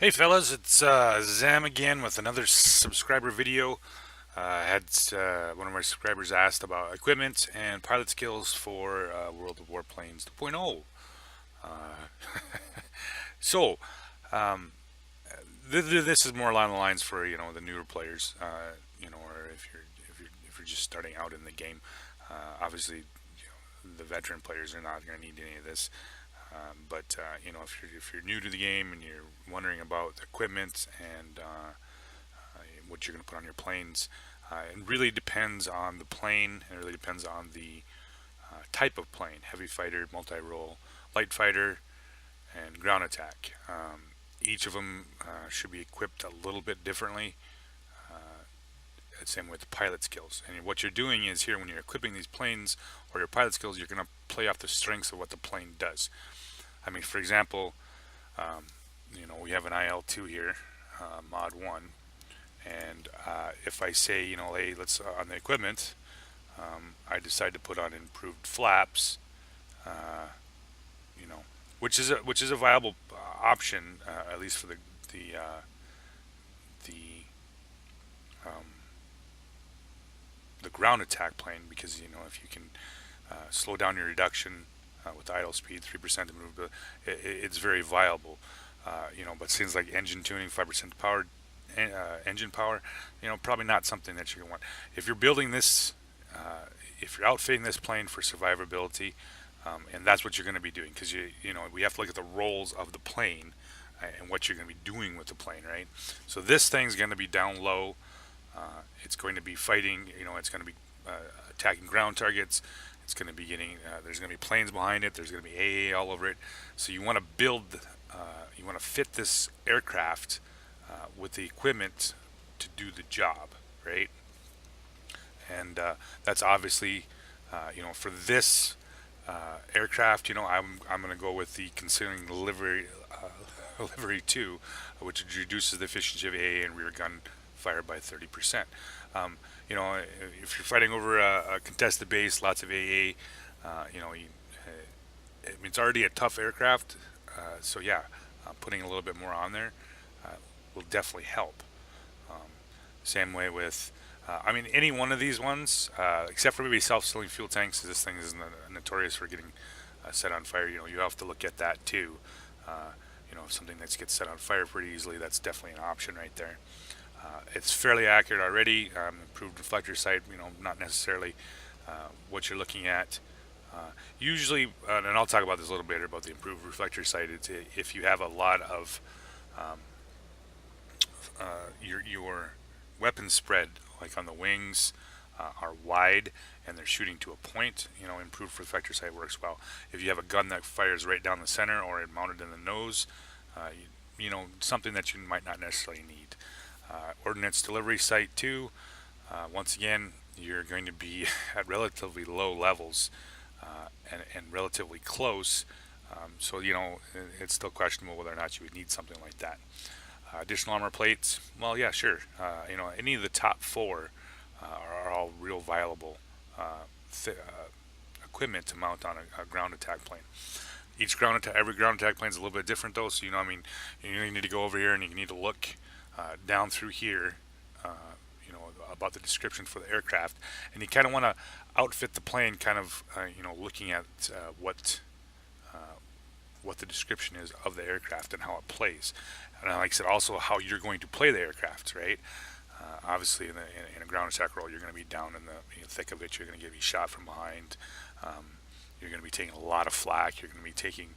Hey fellas, it's Zam again with another subscriber video. Had one of my subscribers asked about equipment and pilot skills for World of Warplanes 2.0. Uh, so um, this is more along the lines for the newer players, or if you're just starting out in the game. Obviously, the veteran players are not going to need any of this. But if you're new to the game and you're wondering about equipment and what you're going to put on your planes, it really depends on the plane. It really depends on the type of plane: heavy fighter, multi-role, light fighter, and ground attack. Each of them should be equipped a little bit differently. Same with pilot skills. And what you're doing is here, when you're equipping these planes or your pilot skills, you're going to play off the strengths of what the plane does. I mean, for example, um, we have an IL-2 here, Mod 1, and if I say, hey, let's on the equipment, I decide to put on improved flaps, uh, you know, which is a viable option, at least for the um, the ground attack plane, because if you can slow down your reduction with idle speed 3% to move, it's very viable. But things like engine tuning, 5% power, engine power, probably not something that you're going to want. If you're building this, if you're outfitting this plane for survivability, and that's what you're going to be doing, because we have to look at the roles of the plane and what you're going to be doing with the plane, right? So this thing's going to be down low. It's going to be fighting. It's going to be attacking ground targets. It's going to be getting. There's going to be planes behind it. There's going to be AA all over it. So you want to build. You want to fit this aircraft with the equipment to do the job, right? And that's obviously, for this aircraft, I'm going to go with the considering livery livery 2, which reduces the efficiency of AA and rear gun fire by 30%. Um, if you're fighting over a contested base, lots of AA, I mean, it's already a tough aircraft, so yeah, putting a little bit more on there uh, will definitely help. Um, Same way with, I mean, any one of these ones, except for maybe self-sealing fuel tanks. This thing is notorious for getting set on fire. You have to look at that too. If something that gets set on fire pretty easily, that's definitely an option right there. It's fairly accurate already. Improved reflector sight, not necessarily what you're looking at. Usually, and I'll talk about this a little bit about the improved reflector sight. It's if you have a lot of um, your weapon spread, like on the wings, are wide and they're shooting to a point. Improved reflector sight works well. If you have a gun that fires right down the center or it mounted in the nose, something that you might not necessarily need. Ordnance delivery sight too. Once again, you're going to be at relatively low levels and relatively close. So it's still questionable whether or not you would need something like that. Additional armor plates. Well, yeah, sure. Any of the top four are all real viable equipment to mount on a ground attack plane. Every ground attack plane is a little bit different though. So you need to go over here and you need to look down through here, uh, about the description for the aircraft, and you kind of want to outfit the plane, kind of, looking at uh, what the description is of the aircraft and how it plays, and like I said, also how you're going to play the aircraft, right? Obviously, in a ground attack role, you're going to be down in the thick of it. You're going to get shot from behind. You're going to be taking a lot of flak. You're going to be taking,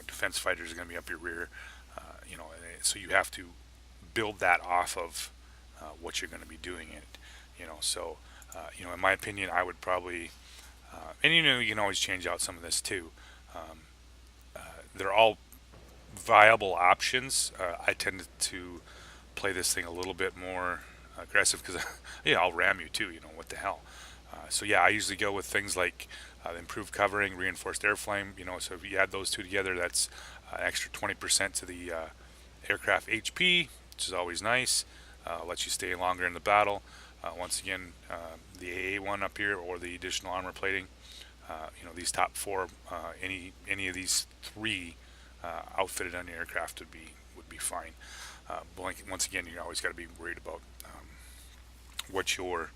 defense fighters are going to be up your rear. So you have to build that off of what you're going to be doing in it. So in my opinion, I would probably, and you can always change out some of this too. Um, they're all viable options. I tend to play this thing a little bit more aggressive because yeah, I'll ram you too. What the hell? So yeah, I usually go with things like improved covering, reinforced airframe. So if you add those two together, that's an extra 20% to the aircraft HP, which is always nice. Lets you stay longer in the battle. Once again, the AA one up here, or the additional armor plating. These top four, any of these three outfitted on the aircraft would be be fine. Once again, you always got to be worried about what you're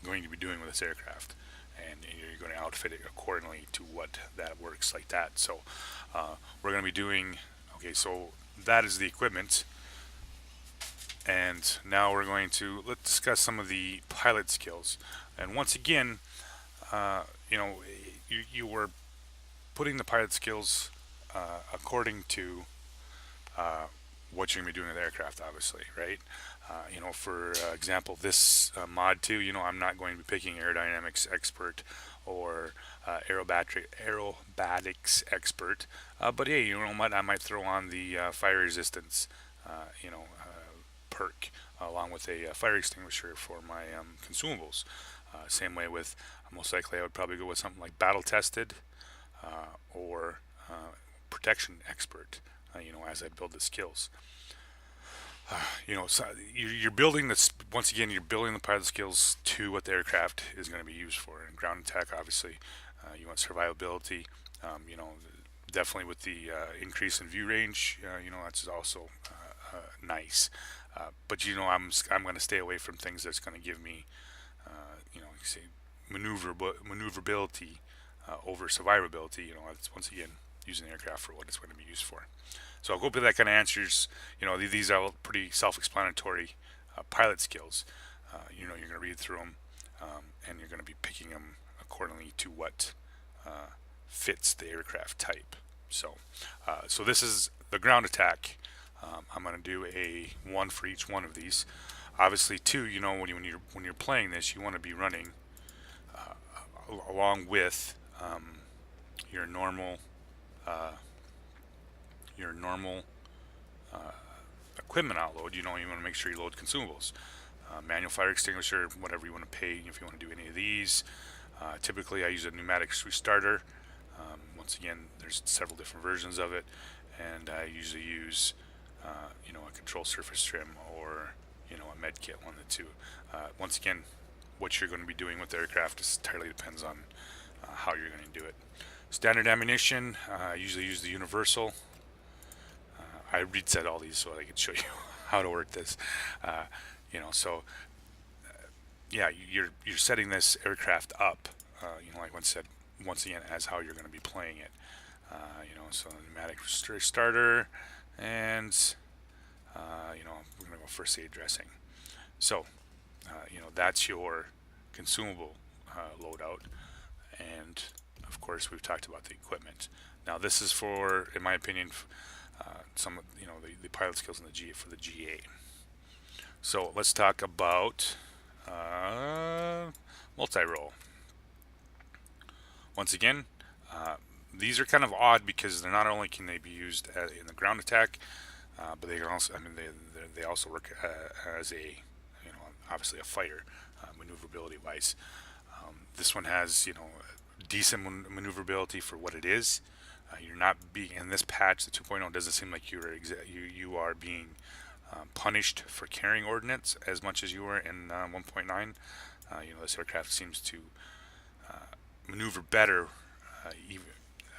going to be doing with this aircraft, and you're going to outfit it accordingly to what that works like that. So we're going to be doing, okay, so that is the equipment, and now we're going to, let's discuss some of the pilot skills. And once again, you know, you were putting the pilot skills according to what you're going to be doing with the aircraft, obviously, right? You know, for example, this mod 2, you know, I'm not going to be picking aerodynamics expert or aerobatics expert, but hey, you know what, I might throw on the fire resistance, you know, perk along with a fire extinguisher for my consumables. Same way with, most likely I would probably go with something like battle tested or protection expert, you know, as I build the skills. You know, so you're building this, once again, you're building the pilot skills to what the aircraft is going to be used for. And ground attack, obviously, you want survivability. You know, definitely with the increase in view range, you know, that's also nice. But you know, I'm going to stay away from things that's going to give me, you know, say maneuverability over survivability. You know, that's once again using the aircraft for what it's going to be used for. So I hope that kind of answers. You know, these are pretty self-explanatory pilot skills. You know, you're going to read through them, and you're going to be picking them accordingly to what fits the aircraft type. So, so this is the ground attack. I'm going to do a one for each one of these. Obviously, too, you know, when you're playing this, you want to be running along with your normal equipment outload. You know, you want to make sure you load consumables, manual fire extinguisher, whatever you want to pay. If you want to do any of these, typically I use a pneumatics restarter. Once again, there's several different versions of it, and I usually use you know, a control surface trim or, you know, a med kit, one of the two. Once again, what you're going to be doing with the aircraft entirely depends on how you're going to do it. Standard ammunition, I usually use the universal. I reset all these so I can show you how to work this. You know, so yeah, you're setting this aircraft up. You know, like I said, once again, as how you're going to be playing it. You know, so pneumatic starter, and you know, we're going to go first aid dressing. So you know, that's your consumable loadout, and of course we've talked about the equipment. Now this is for, in my opinion, some, you know, the pilot skills in the GA for the GA. So let's talk about multi-role. Once again, these are kind of odd because they're not only can they be used in the ground attack, but they can also, I mean, they also work as a, you know, obviously a fighter, maneuverability wise. This one has, you know, decent maneuverability for what it is. You're not being, in this patch, the 2.0, doesn't seem like you are being punished for carrying ordnance as much as you were in 1.9. You know, this aircraft seems to maneuver better, even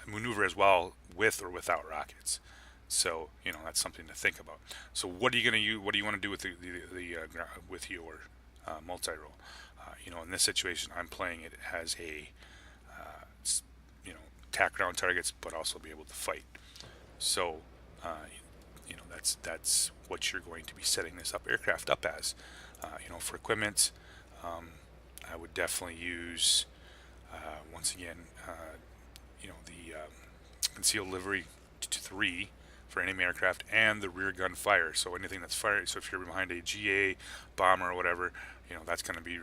maneuver as well with or without rockets. So, you know, that's something to think about. So what are you going to use? What do you want to do with with your multi-role? You know, in this situation, I'm playing it as a you know, attack ground targets, but also be able to fight. So, you know, that's what you're going to be setting this aircraft up as. You know, for equipment, I would definitely use once again, you know, the concealed livery to 3 for enemy aircraft, and the rear gun fire. So anything that's fired. So if you're behind a GA bomber or whatever, you know, that's going to be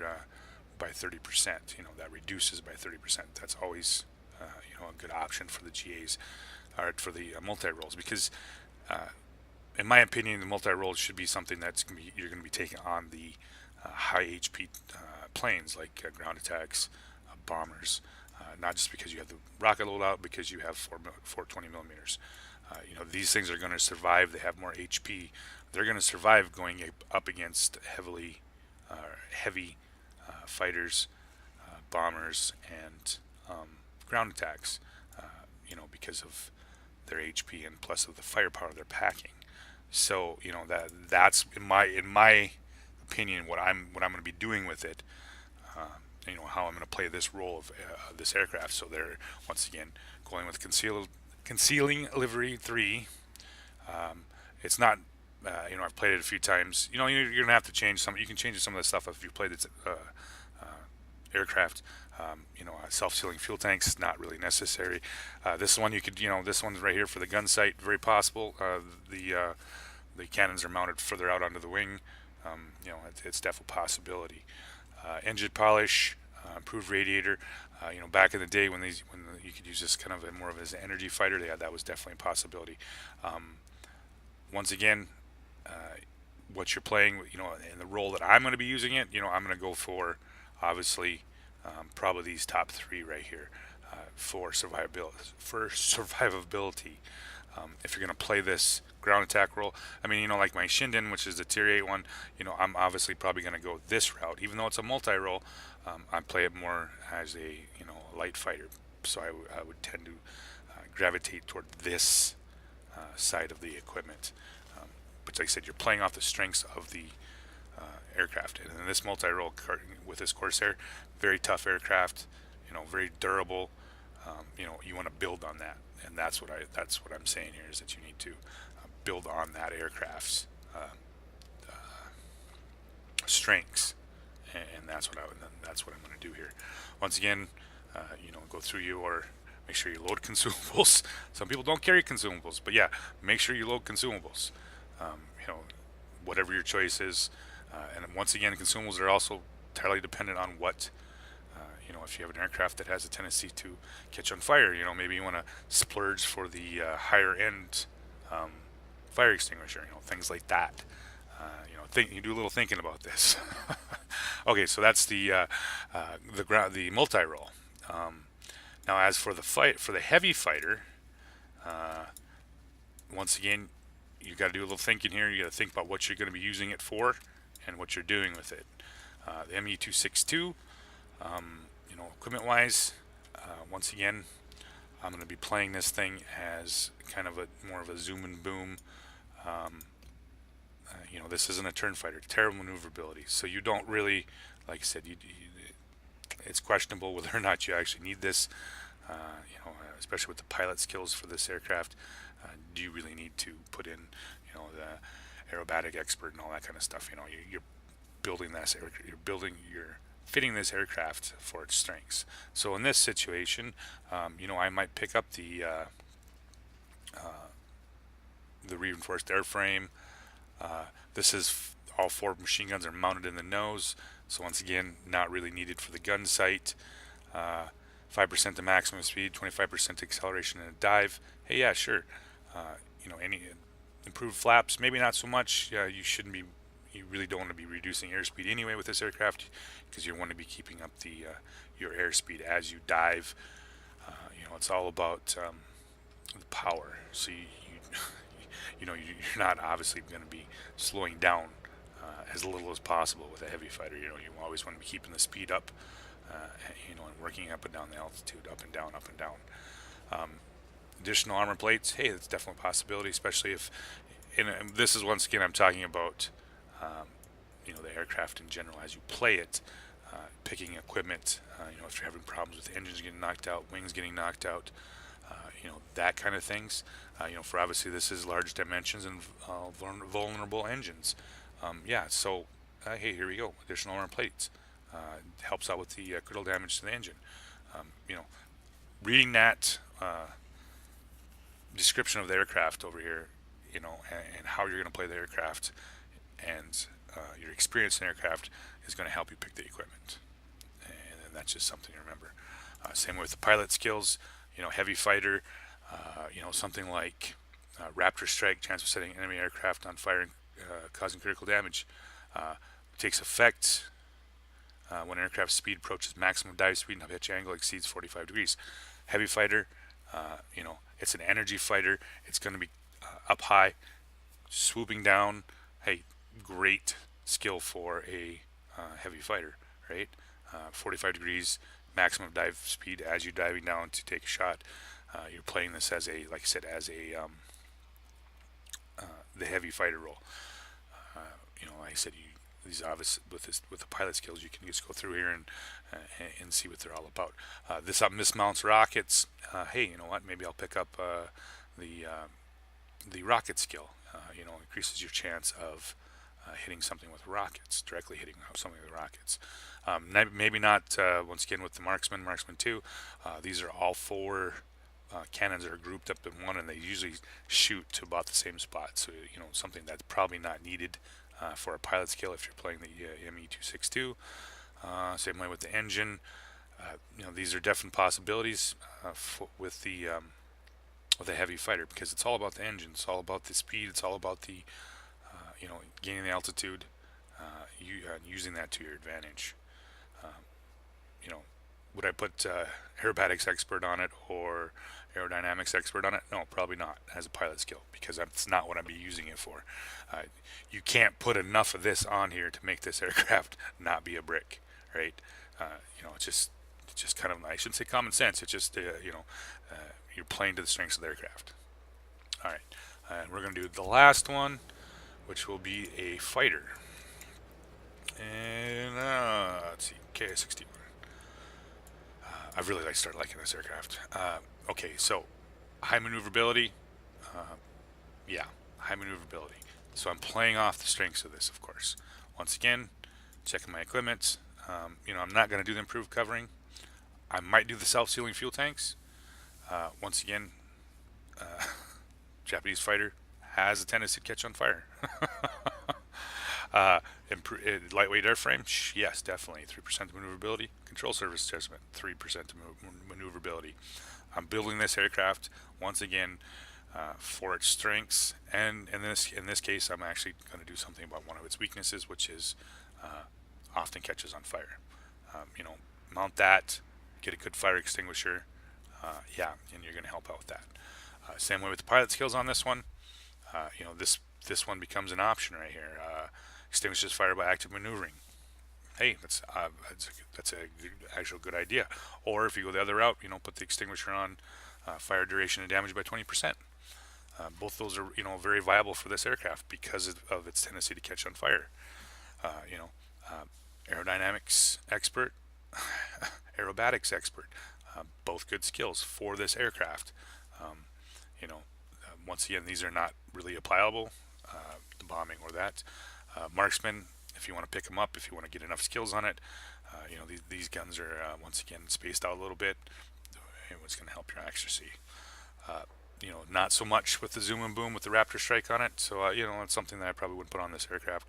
by 30%. You know, that reduces by 30%. That's always you know, a good option for the GAs or for the multi-roles, because in my opinion, the multi-role should be something that's you're going to be taking on the high HP planes like ground attacks, bombers. Not just because you have the rocket loadout, because you have 420 millimeters. You know, these things are going to survive. They have more HP. They're going to survive going up against heavy fighters, bombers, and ground attacks. You know, because of their HP and plus of the firepower they're packing. So that's in my opinion what I'm going to be doing with it. How I'm going to play this role of this aircraft. So they're once again going with concealing livery 3. It's not. I've played it a few times. You're gonna have to change some. You can change some of the stuff if you played it aircraft. Self-sealing fuel tanks not really necessary. This one you could, this one's right here for the gun sight, very possible. The cannons are mounted further out onto the wing. It's definitely a possibility. Engine polish, improved radiator. Back in the day when you could use this kind of more of as an energy fighter, that was definitely a possibility. Once again, what you're playing, in the role that I'm going to be using it, I'm going to go for obviously probably these top 3 right here for survivability. If you're going to play this ground attack role, I mean, like my Shinden, which is the tier 8 one, I'm obviously probably going to go this route, even though it's a multi-role. I play it more as a light fighter, so I would tend to gravitate toward this side of the equipment. But like I said, you're playing off the strengths of the aircraft. And in this multi-role with this Corsair, very tough aircraft, very durable. You want to build on that, and that's what I'm saying here is that you need to build on that aircraft's strengths, and that's what I'm going to do here. Once again, go through your make sure you load consumables. Some people don't carry consumables, but yeah, make sure you load consumables. Um, you know, Whatever your choice is. And once again, consumables are also entirely dependent on what, if you have an aircraft that has a tendency to catch on fire, maybe you want to splurge for the higher end fire extinguisher, things like that. You do a little thinking about this. Okay, so that's the multi-role. Now, as for the heavy fighter, once again, you got to do a little thinking here. You got to think about what you're going to be using it for and what you're doing with it. The ME262, equipment-wise, once again, I'm going to be playing this thing as kind of more of a zoom and boom. This isn't a turn fighter. Terrible maneuverability. So you don't really, like I said, it's questionable whether or not you actually need this. Especially with the pilot skills for this aircraft, do you really need to put in, the aerobatic expert and all that kind of stuff? You're building this, you're fitting this aircraft for its strengths. So in this situation, I might pick up the reinforced airframe. This is all 4 machine guns are mounted in the nose, so once again, not really needed for the gun sight. 5% to maximum speed, 25% acceleration in a dive. Hey, yeah, sure. Any improved flaps, maybe not so much. You shouldn't be. You really don't want to be reducing airspeed anyway with this aircraft, because you want to be keeping up your airspeed as you dive. It's all about the power. So you're not obviously going to be slowing down as little as possible with a heavy fighter. You always want to be keeping the speed up, and working up and down the altitude, up and down, up and down. Additional armor plates, hey, that's definitely a possibility, especially if, and this is once again I'm talking about, the aircraft in general as you play it, picking equipment, if you're having problems with engines getting knocked out, wings getting knocked out, that kind of things. For obviously this is large dimensions and vulnerable engines. So hey, here we go, additional armor plates. Helps out with the critical damage to the engine. Reading that description of the aircraft over here, and how you're going to play the aircraft, and your experience in aircraft is going to help you pick the equipment. And that's just something to remember. Same with the pilot skills. Heavy fighter. Something like Raptor strike, chance of setting enemy aircraft on fire and causing critical damage. Takes effect when aircraft speed approaches maximum dive speed and pitch angle exceeds 45 degrees. Heavy fighter, it's an energy fighter. It's going to be up high, swooping down. Hey, great skill for a heavy fighter, right? 45 degrees, maximum dive speed as you're diving down to take a shot. You're playing this as a, like I said, as a the heavy fighter role. Like I said, these obvious with the pilot skills, you can just go through here and see what they're all about. This up mismounts rockets. Hey, you know what? Maybe I'll pick up the the rocket skill. Increases your chance of hitting something with rockets, directly hitting something with rockets. Maybe not once again with the marksman 2. These are all 4 cannons that are grouped up in one, and they usually shoot to about the same spot. So something that's probably not needed for a pilot skill if you're playing the ME262. Same way with the engine. These are definite possibilities with a heavy fighter, because it's all about the engine. It's all about the speed. It's all about the gaining the altitude, using that to your advantage. Um, you know, would I put aerobatics expert on it or aerodynamics expert on it? No, probably not as a pilot skill, because that's not what I'd be using it for. You can't put enough of this on here to make this aircraft not be a brick, right? It's just kind of, I shouldn't say common sense. It's just you're playing to the strengths of the aircraft. All right, and we're going to do the last one, which will be a fighter. And let's see, KI-61. I really start liking this aircraft. Okay, so high maneuverability. Yeah, high maneuverability. So I'm playing off the strengths of this, of course. Once again, checking my equipment. I'm not going to do the improved covering. I might do the self-sealing fuel tanks. Once again, Japanese fighter has a tendency to catch on fire. Lightweight airframe, yes, definitely. 3% maneuverability. Control surface adjustment, 3% maneuverability. I'm building this aircraft once again for its strengths, and in this case, I'm actually going to do something about one of its weaknesses, which is often catches on fire. Mount that, get a good fire extinguisher, and you're going to help out with that. Same way with the pilot skills on this one. This one becomes an option right here. Extinguishes fire by active maneuvering. Hey, that's a actual good idea. Or if you go the other route, put the extinguisher on, fire duration and damage by 20%. Both those are very viable for this aircraft because of its tendency to catch on fire. Aerodynamics expert, aerobatics expert, both good skills for this aircraft. Once again, these are not really applicable, the bombing or that. Marksman, if you want to pick them up, if you want to get enough skills on it, these guns are once again spaced out a little bit. It's going to help your accuracy. Not so much with the zoom and boom with the Raptor strike on it. So it's something that I probably wouldn't put on this aircraft.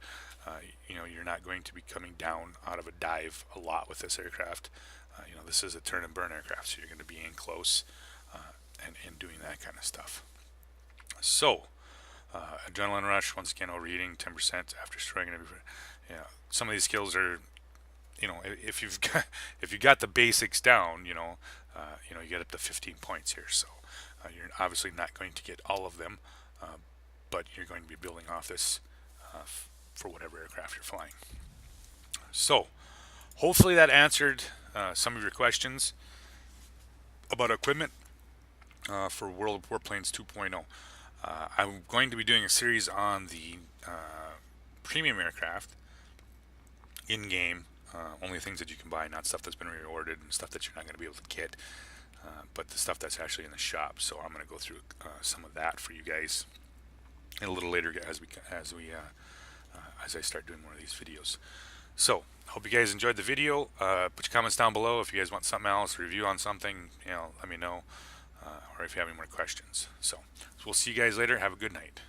You're not going to be coming down out of a dive a lot with this aircraft. This is a turn and burn aircraft, so you're going to be in close and doing that kind of stuff. So, adrenaline rush, once again, overheating, 10% after striking. Some of these skills are, if you've got the basics down, you get up to 15 points here. So, you're obviously not going to get all of them, but you're going to be building off this for whatever aircraft you're flying. So, hopefully that answered some of your questions about equipment for World of Warplanes 2.0. I'm going to be doing a series on the premium aircraft in-game, only things that you can buy, not stuff that's been reordered and stuff that you're not going to be able to get, but the stuff that's actually in the shop. So I'm going to go through some of that for you guys a little later as I start doing more of these videos. So hope you guys enjoyed the video. Put your comments down below if you guys want something else, review on something, let me know, or if you have any more questions. So we'll see you guys later. Have a good night.